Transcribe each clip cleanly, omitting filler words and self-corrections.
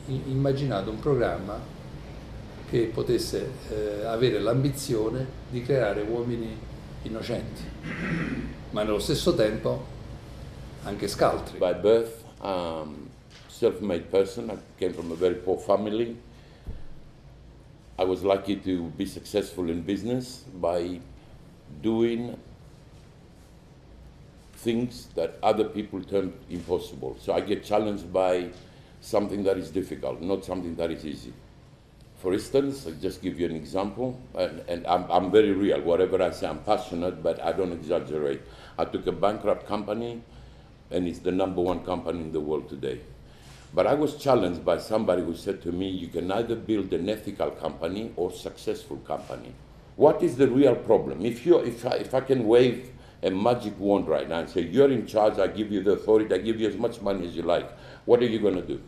immaginato un programma che potesse avere l'ambizione di creare uomini innocenti, ma nello stesso tempo anche scaltri. By birth, self-made person. I came from a very poor family. I was lucky to be successful in business by doing things that other people term impossible. So I get challenged by something that is difficult, not something that is easy. For instance, I'll just give you an example, and I'm very real. Whatever I say, I'm passionate, but I don't exaggerate. I took a bankrupt company, and it's the #1 company in the world today. But I was challenged by somebody who said to me, you can either build an ethical company or successful company. What is the real problem? If I can wave a magic wand right now and say, you're in charge, I give you the authority, I give you as much money as you like, what are you going to do?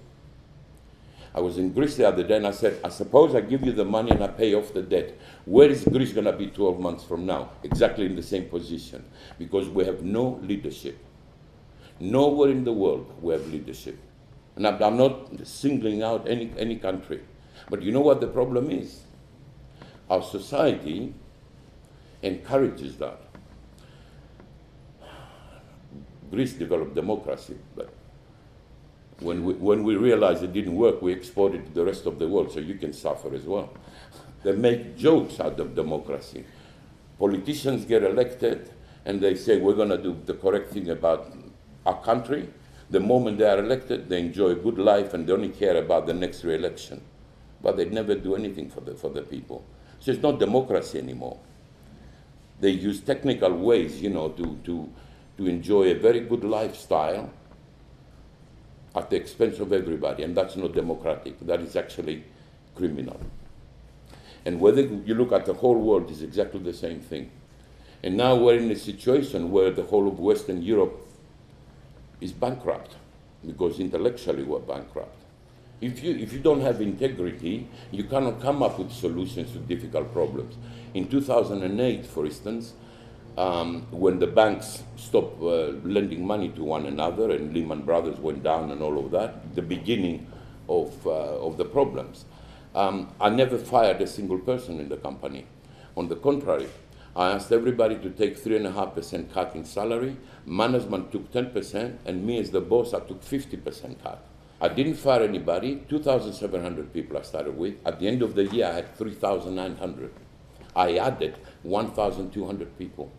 I was in Greece the other day and I said, I suppose I give you the money and I pay off the debt. Where is Greece going to be 12 months from now? Exactly in the same position, because we have no leadership. Nowhere in the world we have leadership. And I'm not singling out any country. But you know what the problem is? Our society encourages that. Greece developed democracy, but when we realized it didn't work, we exported it to the rest of the world, so you can suffer as well. They make jokes out of democracy. Politicians get elected and they say, we're going to do the correct thing about our country. The moment they are elected, they enjoy a good life and they only care about the next re-election. But they never do anything for the people. So it's not democracy anymore. They use technical ways, to enjoy a very good lifestyle at the expense of everybody, and that's not democratic. That is actually criminal. And whether you look at the whole world, it's exactly the same thing. And now we're in a situation where the whole of Western Europe is bankrupt, because intellectually we're bankrupt. If you don't have integrity, you cannot come up with solutions to difficult problems. In 2008, for instance, when the banks stopped lending money to one another and Lehman Brothers went down and all of that, the beginning of the problems, I never fired a single person in the company. On the contrary, I asked everybody to take 3.5% cut in salary. Management took 10%, and me as the boss, I took 50% cut. I didn't fire anybody. 2,700 people I started with. At the end of the year, I had 3,900. I added 1,200 people.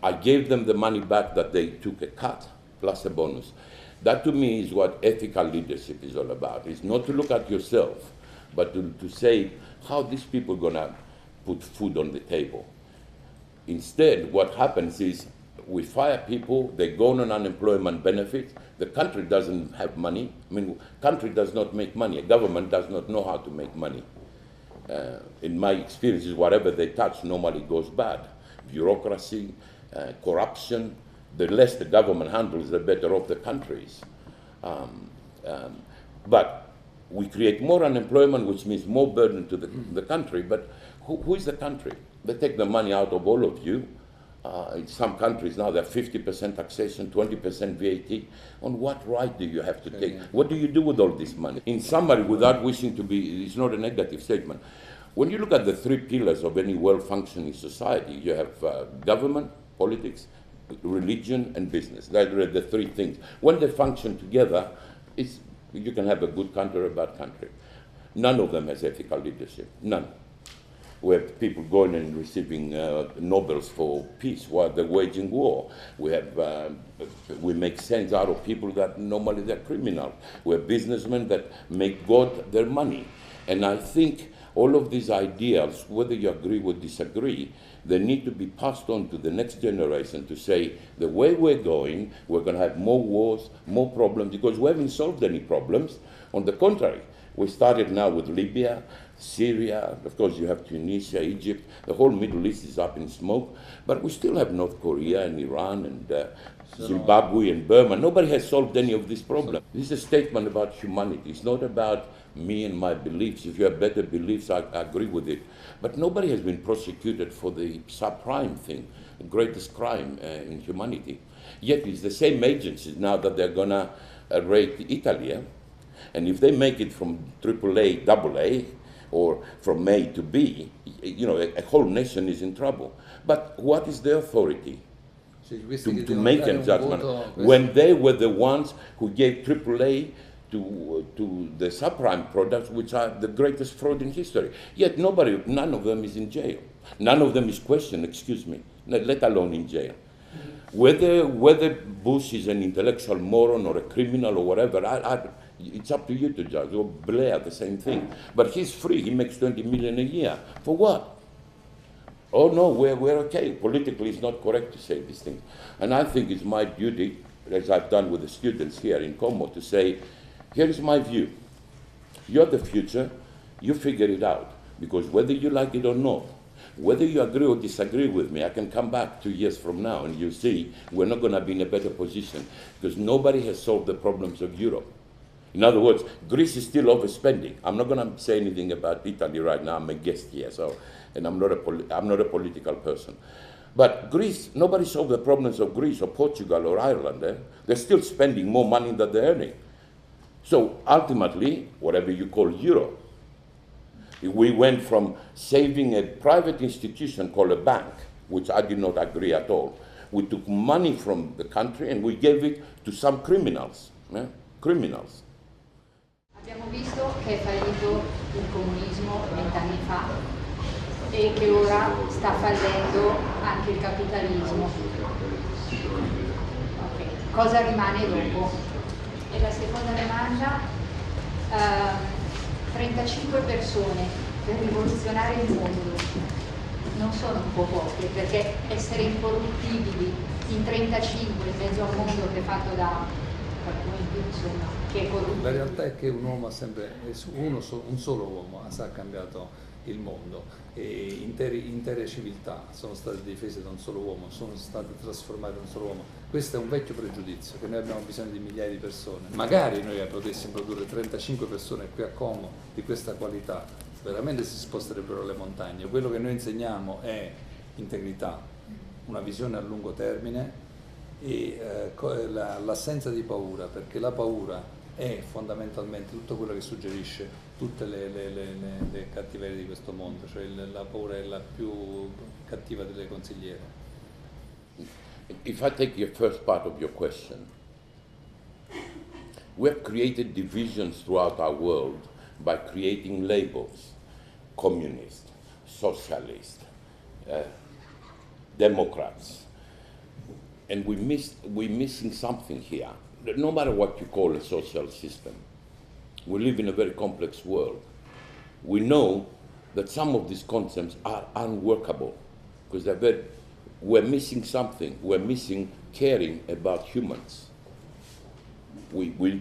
I gave them the money back that they took a cut, plus a bonus. That to me is what ethical leadership is all about. It's not to look at yourself, but to say, how these people are going to put food on the table. Instead, what happens is we fire people, they go on an unemployment benefit, the country doesn't have money. I mean, country does not make money. A government does not know how to make money. In my experiences, whatever they touch normally goes bad. Bureaucracy, corruption, the less the government handles, the better off the country is. But we create more unemployment, which means more burden to the country, but who is the country? They take the money out of all of you. In some countries now, they're 50% taxation, 20% VAT. On what right do you have to take? What do you do with all this money? In summary, without wishing to be, it's not a negative statement. When you look at the 3 pillars of any well-functioning society, you have government, politics, religion, and business. Those are the 3 things. When they function together, you can have a good country or a bad country. None of them has ethical leadership. None. We have people going and receiving Nobels for peace while they're waging war. We make sense out of people that normally they're criminal. We have businessmen that make God their money. And I think all of these ideals, whether you agree or disagree, they need to be passed on to the next generation to say, the way we're going, we're going to have more wars, more problems, because we haven't solved any problems. On the contrary, we started now with Libya, Syria, of course you have Tunisia, Egypt, the whole Middle East is up in smoke, but we still have North Korea and Iran and Zimbabwe and Burma. Nobody has solved any of these problems. This is a statement about humanity. It's not about me and my beliefs. If you have better beliefs, I agree with it. But nobody has been prosecuted for the subprime thing, the greatest crime in humanity. Yet it's the same agencies now that they're going to raid Italy. And if they make it from AAA, AA, or from A to B, you know, a whole nation is in trouble. But what is the authority to make a judgment when they were the ones who gave AAA to the subprime products, which are the greatest fraud in history? Yet none of them is in jail. None of them is questioned, excuse me, let alone in jail. Whether Bush is an intellectual moron or a criminal or whatever, it's up to you to judge. Or Blair, the same thing. But he's free. He makes 20 million a year. For what? Oh no, we're okay. Politically, it's not correct to say these things. And I think it's my duty, as I've done with the students here in Como, to say, here is my view. You're the future. You figure it out. Because whether you like it or not, whether you agree or disagree with me, I can come back 2 years from now and you see we're not going to be in a better position because nobody has solved the problems of Europe. In other words, Greece is still overspending. I'm not going to say anything about Italy right now. I'm a guest here, and I'm not a political person. But Greece, nobody solved the problems of Greece or Portugal or Ireland. They're still spending more money than they're earning. So ultimately, whatever you call Europe, we went from saving a private institution called a bank, which I did not agree at all. We took money from the country and we gave it to some criminals. Criminals. Abbiamo visto che è fallito il comunismo 20 anni fa e che ora sta fallendo anche il capitalismo. Okay. Cosa rimane dopo? E la seconda domanda, 35 persone per rivoluzionare il mondo non sono un po' poche, perché essere incorruttibili in 35 in mezzo a un mondo che è fatto da qualcuno in più, insomma, che è corrutto. La realtà è che un uomo ha sempre, un solo uomo ha cambiato il mondo e intere civiltà sono state difese da un solo uomo, sono state trasformate da un solo uomo. Questo è un vecchio pregiudizio, che noi abbiamo bisogno di migliaia di persone. Magari noi potessimo produrre 35 persone qui a Como di questa qualità, veramente si sposterebbero le montagne. Quello che noi insegniamo è integrità, una visione a lungo termine e l'assenza di paura, perché la paura è fondamentalmente tutto quello che suggerisce tutte le cattiverie di questo mondo, cioè la paura è la più cattiva delle consigliere. If I take your first part of your question, we have created divisions throughout our world by creating labels: communist, socialist, Democrats. And we're missing something here. No matter what you call a social system, we live in a very complex world. We know that some of these concepts are unworkable because we're missing something. We're missing caring about humans. We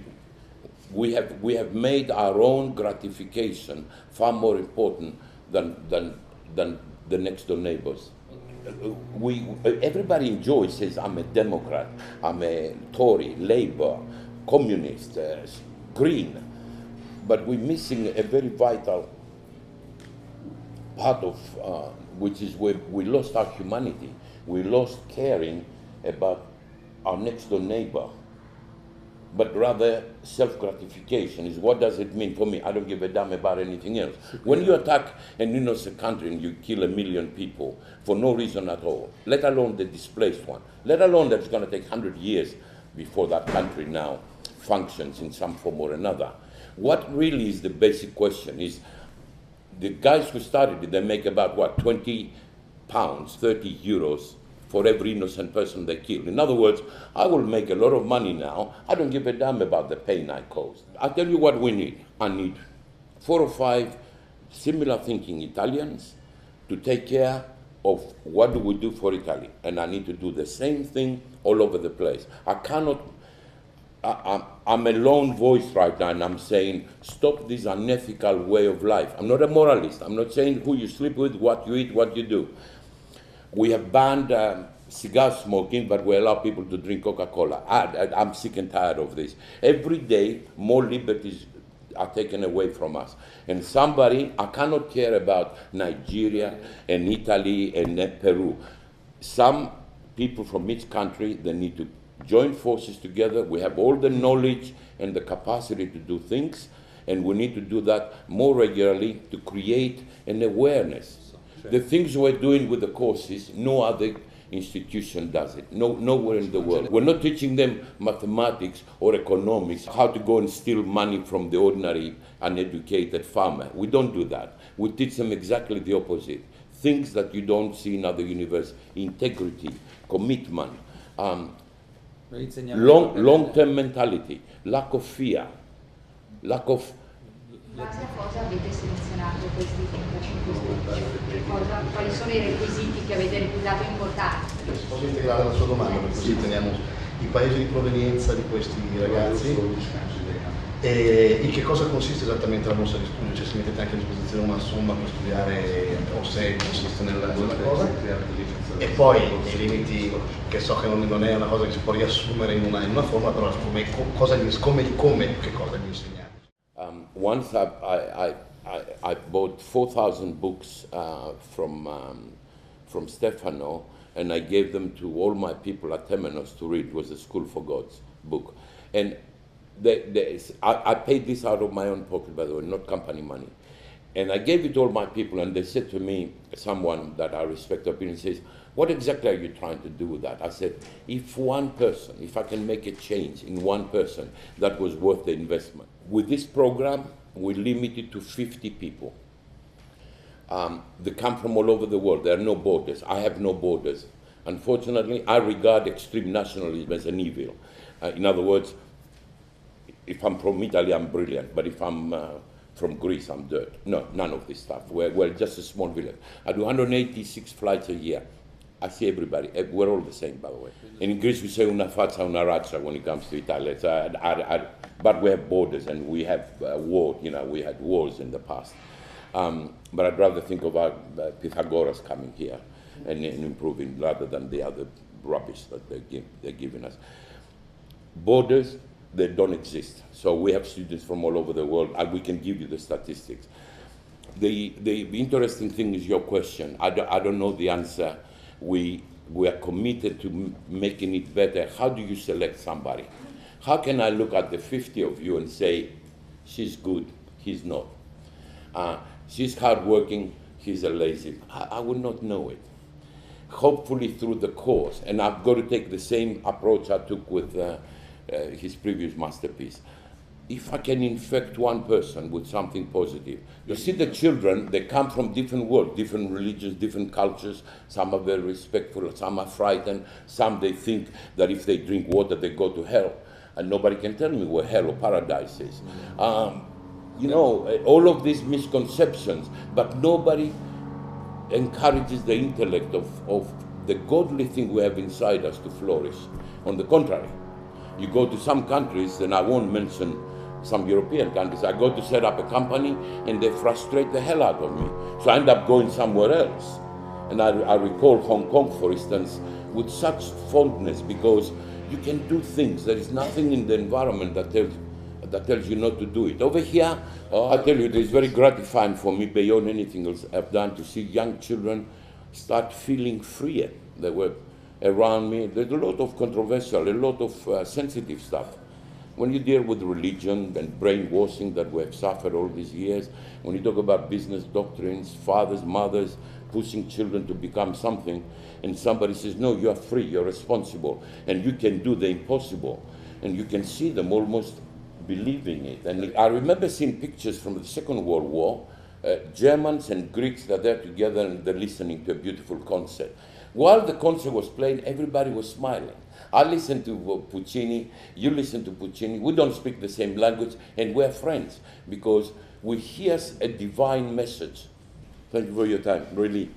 have made our own gratification far more important than the next door neighbors. Everybody enjoys, says, I'm a Democrat, I'm a Tory, Labour, Communist, Green, but we're missing a very vital part of, which is where we lost our humanity. We lost caring about our next door neighbor, but rather self-gratification is what does it mean for me? I don't give a damn about anything else. When you attack an innocent country and you kill 1 million people for no reason at all, let alone the displaced one, let alone that it's going to take 100 years before that country now functions in some form or another. What really is the basic question is, the guys who started it, they make about what, 20 pounds, 30 euros for every innocent person they kill. In other words, I will make a lot of money now. I don't give a damn about the pain I caused. I'll tell you what we need. I need 4 or 5 similar thinking Italians to take care of what do we do for Italy. And I need to do the same thing all over the place. I cannot, I'm a lone voice right now and I'm saying, stop this unethical way of life. I'm not a moralist. I'm not saying who you sleep with, what you eat, what you do. We have banned cigar smoking, but we allow people to drink Coca-Cola. I'm sick and tired of this. Every day, more liberties are taken away from us. And I cannot care about Nigeria and Italy and Peru. Some people from each country, they need to join forces together. We have all the knowledge and the capacity to do things, and we need to do that more regularly to create an awareness. Sure. The things we're doing with the courses, no other institution does it. Nowhere in the world. We're not teaching them mathematics or economics, how to go and steal money from the ordinary uneducated farmer. We don't do that. We teach them exactly the opposite. Things that you don't see in other universities. Integrity, commitment, long-term mentality, lack of fear, lack of... In base a cosa avete selezionato questi 35 studenti? Quali sono i requisiti che avete reputato importanti? Posso integrare la sua domanda, perché così teniamo i paesi di provenienza di questi ragazzi e in che cosa consiste esattamente la borsa di studio? Cioè, si mettete anche a disposizione una somma per studiare o se consiste nella cosa? E poi i limiti, che so che non è una cosa che si può riassumere in una forma, però che cosa gli insegnate? Once I bought 4,000 books from Stefano, and I gave them to all my people at Temenos to read. It was a School for God's book. And I paid this out of my own pocket, by the way, not company money. And I gave it to all my people, and they said to me, someone that I respect their opinion says, what exactly are you trying to do with that? I said, if I can make a change in one person, that was worth the investment. With this program, we limit it to 50 people. They come from all over the world. There are no borders. I have no borders. Unfortunately, I regard extreme nationalism as an evil. In other words, if I'm from Italy, I'm brilliant. But if I'm from Greece, I'm dirt. No, none of this stuff. We're just a small village. I do 186 flights a year. I see everybody. We're all the same, by the way. And in Greece, we say una faccia, una razza when it comes to Italy. But we have borders, and we have war. You know, we had wars in the past. But I'd rather think of our Pythagoras coming here and improving rather than the other rubbish that they're giving us. Borders, they don't exist. So we have students from all over the world, and we can give you the statistics. The interesting thing is your question. I don't know the answer. We are committed to making it better. How do you select somebody? How can I look at the 50 of you and say, she's good, he's not? She's hardworking, he's a lazy. I would not know it. Hopefully through the course, and I've got to take the same approach I took with his previous masterpiece. If I can infect one person with something positive. You see the children, they come from different worlds, different religions, different cultures. Some are very respectful, some are frightened, some they think that if they drink water they go to hell. And nobody can tell me where hell or paradise is. You know, all of these misconceptions, but nobody encourages the intellect of the godly thing we have inside us to flourish. On the contrary, you go to some countries, and I won't mention some European countries, I go to set up a company and they frustrate the hell out of me. So I end up going somewhere else. And I recall Hong Kong, for instance, with such fondness, because you can do things. There is nothing in the environment that tells you not to do it. Over here, I tell you, it is very gratifying for me, beyond anything else I've done, to see young children start feeling freer. They were around me. There's a lot of controversial, a lot of sensitive stuff. When you deal with religion and brainwashing that we have suffered all these years, when you talk about business doctrines, fathers, mothers, pushing children to become something, and somebody says, no, you are free, you're responsible, and you can do the impossible, and you can see them almost believing it. And I remember seeing pictures from the Second World War, Germans and Greeks, they're there together and they're listening to a beautiful concert. While the concert was playing, everybody was smiling. I listen to Puccini, you listen to Puccini, we don't speak the same language, and we're friends because we hear a divine message. Thank you for your time, really.